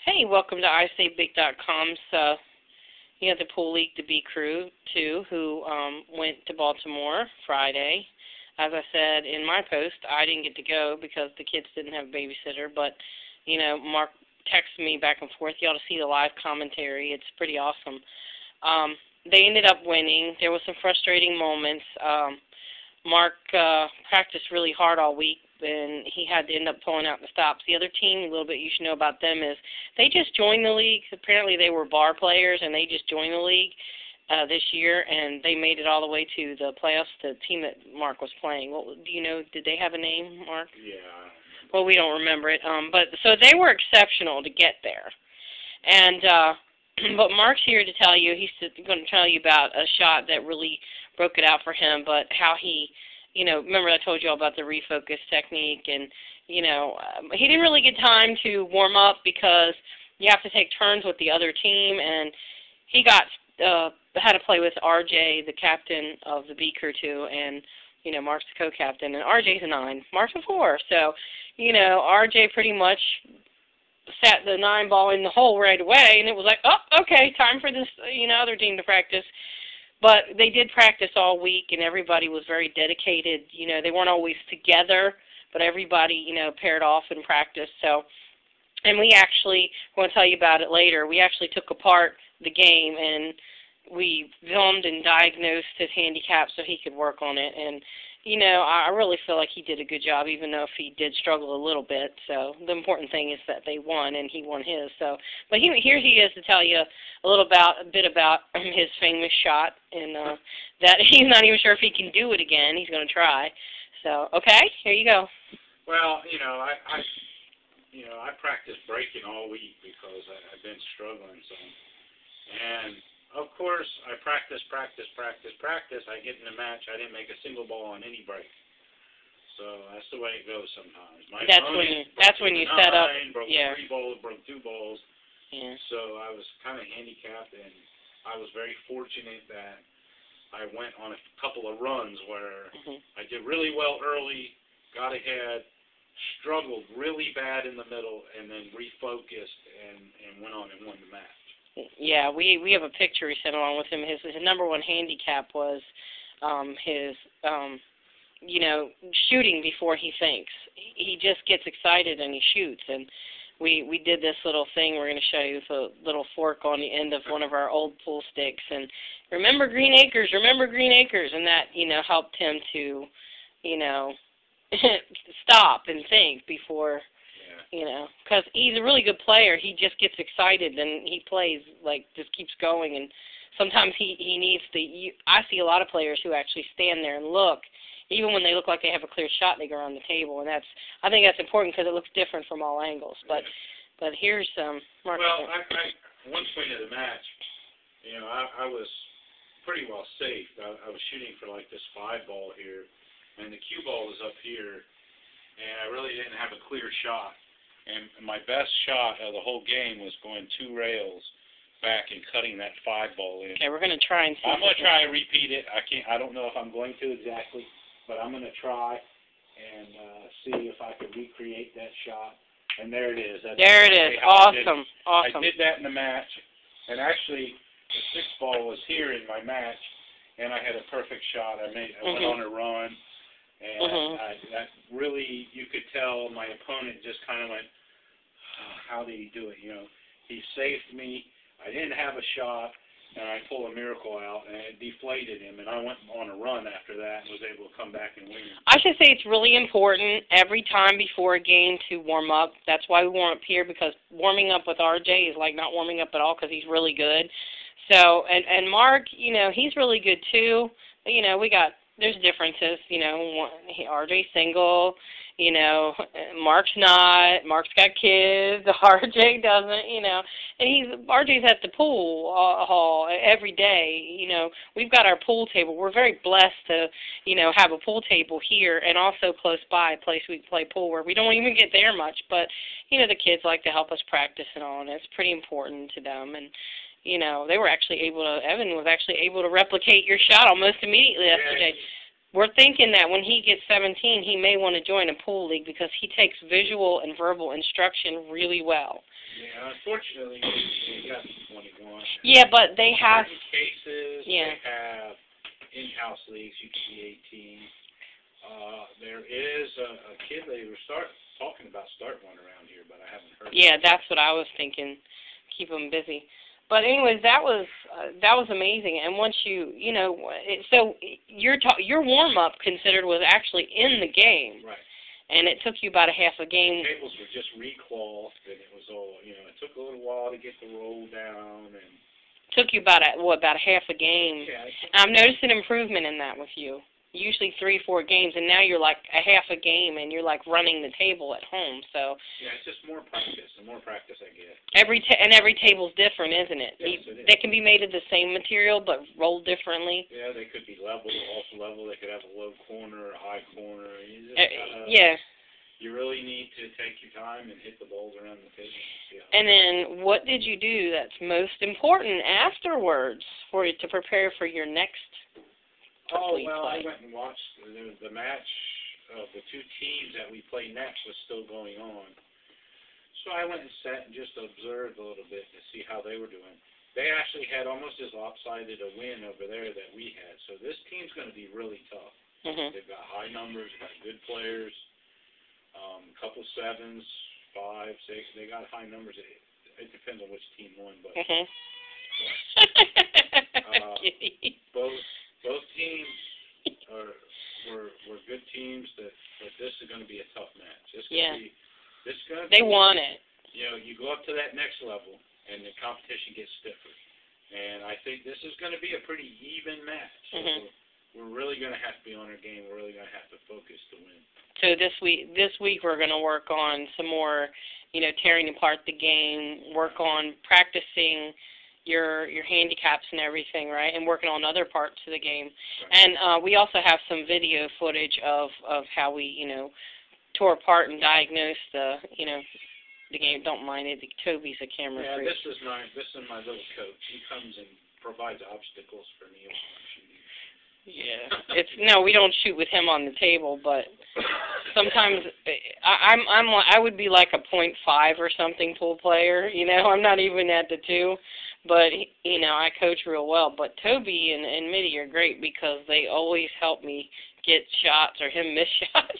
Hey, welcome to ISayBig.com's the Pool League to Be crew too, who went to Baltimore Friday. As I said in my post, I didn't get to go because the kids didn't have a babysitter, but Mark texted me back and forth. You ought to see the live commentary. It's pretty awesome. They ended up winning. There was some frustrating moments. Mark practiced really hard all week, and he had to end up pulling out the stops. The other team, a little bit you should know about them, is they just joined the league. Apparently they were bar players, and they just joined the league this year, and they made it all the way to the playoffs, the team that Mark was playing. Well, do you know, did they have a name, Mark? Yeah. Well, we don't remember it. But so they were exceptional to get there. And but Mark's here to tell you, he's going to tell you about a shot that really broke it out for him, but how he, remember I told you all about the refocus technique, and, he didn't really get time to warm up because you have to take turns with the other team, and he got, had to play with RJ, the captain of the B crew too, and, Mark's the co-captain, and RJ's a 9, Mark's a 4, so, RJ pretty much sat the 9 ball in the hole right away, and it was like, oh, okay, time for this, other team to practice. But they did practice all week, and everybody was very dedicated. They weren't always together, but everybody, paired off in practice. So, and we actually, we're going to tell you about it later, we actually took apart the game, and we filmed and diagnosed his handicap so he could work on it. And I really feel like he did a good job, even though if he did struggle a little bit. So the important thing is that they won, and he won his. So, but here he is to tell you a bit about his famous shot, and that he's not even sure if he can do it again. He's going to try. So, okay, here you go. Well, I practiced breaking all week because I've been struggling some, and of course, I practice. I get in the match. I didn't make a single ball on any break. So that's the way it goes sometimes. That's when you set up. Broke 3 balls, broke 2 balls. Yeah. So I was kind of handicapped, and I was very fortunate that I went on a couple of runs where I did really well early, got ahead, struggled really bad in the middle, and then refocused and went on and won the match. Yeah, we have a picture he sent along with him. His number one handicap was his shooting before he thinks. He just gets excited and he shoots. And we did this little thing we're going to show you with a little fork on the end of one of our old pool sticks. And remember Green Acres, and that helped him to stop and think before. Because he's a really good player. He just gets excited and he plays, just keeps going. And sometimes he needs I see a lot of players who actually stand there and look. Even when they look like they have a clear shot, they go around the table. And I think that's important because it looks different from all angles. But here's Mark. Well, one point of the match, I was pretty well safe. I was shooting for this 5 ball here, and the cue ball was up here, and I really didn't have a clear shot. And my best shot of the whole game was going 2 rails back and cutting that 5 ball in. Okay, we're going to try and see. I'm going to try to repeat it. I don't know if I'm going to exactly, but I'm going to try and see if I can recreate that shot. And there it is. There it is. Awesome. Awesome. I did that in the match. And actually, the 6 ball was here in my match, and I had a perfect shot. I went on a run. And that really, you could tell my opponent just kind of went, oh, how did he do it? He saved me. I didn't have a shot, and I pulled a miracle out, and it deflated him. And I went on a run after that and was able to come back and win. I should say it's really important every time before a game to warm up. That's why we warm up here, because warming up with RJ is like not warming up at all because he's really good. So, and Mark, he's really good too. There's differences, RJ's single, Mark's not, Mark's got kids, RJ doesn't, and RJ's at the pool hall every day, we've got our pool table. We're very blessed to, have a pool table here and also close by a place we play pool where we don't even get there much, but, the kids like to help us practice and all, and it's pretty important to them, and they were actually Evan was actually able to replicate your shot almost immediately yesterday. We're thinking that when he gets 17, he may want to join a pool league because he takes visual and verbal instruction really well. Yeah, unfortunately, they got 21. Yeah, but they have. In cases, Yeah. they have in-house leagues. You can be 18. There is a kid they were talking about starting one around here, but I haven't heard. Yeah, that's what I was thinking. Keep them busy. But anyways, that was amazing. And once you know, so your warm up considered was actually in the game. Right. And it took you about a half a game. The tables were just recloth, and it was all, you know, it took a little while to get the roll down, and Took you about a half a game. yeah. I've noticed an improvement in that with you. Usually 3-4 games, and now you're like a half a game, and you're like running the table at home. So Yeah, it's just more practice. The more practice I get. every table's different, isn't it? Yes, it is. They can be made of the same material but rolled differently. Yeah, they could be level, off level. They could have a low corner, a high corner. You just gotta, Yeah. You really need to take your time and hit the balls around the table. Yeah. And then what did you do that's most important afterwards for you to prepare for your next Oh, complete well, play? I went and watched the match of the two teams that we play next was still going on. So I went and sat and just observed a little bit to see how they were doing. They actually had almost as lopsided a win over there that we had. So this team's going to be really tough. Mhm. They've got high numbers, got good players, a couple 7s, 5, 6. They got high numbers. It depends on which team won, but Mhm. both teams were good teams. But this is going to be a tough match. They want it. You know, you go up to that next level, and the competition gets stiffer. And I think this is going to be a pretty even match. So we're really going to have to be on our game. We're really going to have to focus to win. So this week we're going to work on some more, you know, tearing apart the game, work on practicing your handicaps and everything, right? And working on other parts of the game. Right. And we also have some video footage of how we, you know, tore apart and diagnosed the, you know, the game. Don't mind it. Toby's a camera Yeah, freak. this is my little coach. He comes and provides obstacles for me when I'm shooting. Yeah, we don't shoot with him on the table, but sometimes I would be like a .5 or something pool player. You know, I'm not even at the 2, but you know I coach real well. But Toby and Mitty are great because they always help me get shots or him miss shots,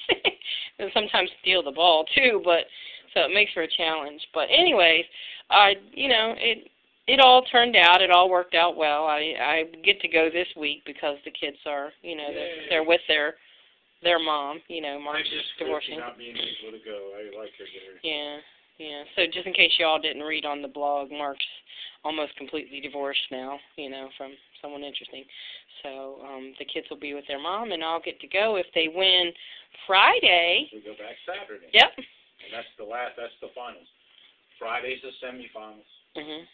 and sometimes steal the ball too. But so it makes for a challenge. But anyways, you know it all turned out. It all worked out well. I get to go this week because the kids are, you know, they're with their mom. You know, Mark's divorcing. Not being able to go. I like her there. Yeah. So just in case y'all didn't read on the blog, Mark's almost completely divorced now. You know, from someone interesting. So the kids will be with their mom, and I'll get to go if they win Friday. We go back Saturday. Yep. And that's the finals. Friday's the semifinals. Mhm.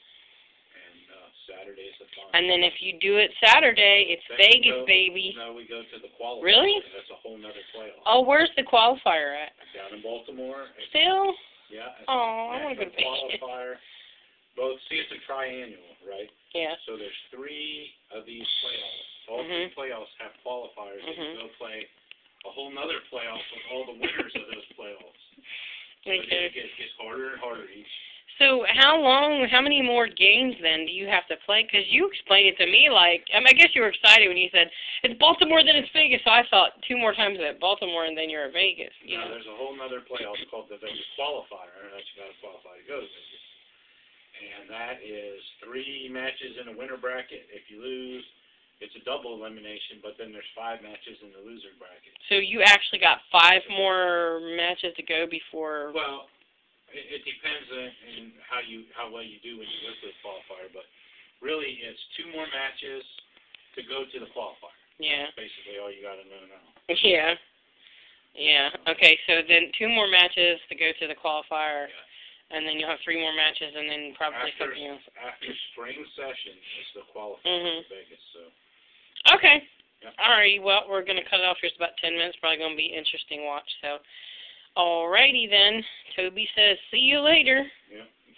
Saturday's the finals. And then if you do it Saturday, it's Then Vegas, baby. No, we go to the qualifier. Really? That's a whole nother playoff. Oh, where's the qualifier at? Down in Baltimore. Still? Yeah. Oh, I want to go to Vegas. Qualifier. It's a triannual, right? Yeah. So there's 3 of these playoffs. All 3 playoffs have qualifiers. And you go play a whole nother playoff with all the winners of those playoffs. So it gets harder and harder each. So how many more games then do you have to play? Because you explained it to me like, I guess you were excited when you said, it's Baltimore, then it's Vegas. So I thought 2 more times at Baltimore and then you're at Vegas. You know? There's a whole other playoff called the Vegas qualifier that you got to qualify to go to Vegas. And that is 3 matches in a winner bracket. If you lose, it's a double elimination, but then there's 5 matches in the loser bracket. So you actually got 5 more matches to go before... Well, it depends on how well you do when you go to the qualifier, but really it's 2 more matches to go to the qualifier. Yeah. That's basically all you got to know now. Yeah. Yeah. Okay, so then 2 more matches to go to the qualifier, and then you'll have 3 more matches, and then probably something else. After spring session is the qualifier for Vegas. So. Okay. Yep. All right. Well, we're going to cut it off here. It's about 10 minutes. Probably going to be an interesting watch. So, all righty then. Toby says, see you later. Yeah.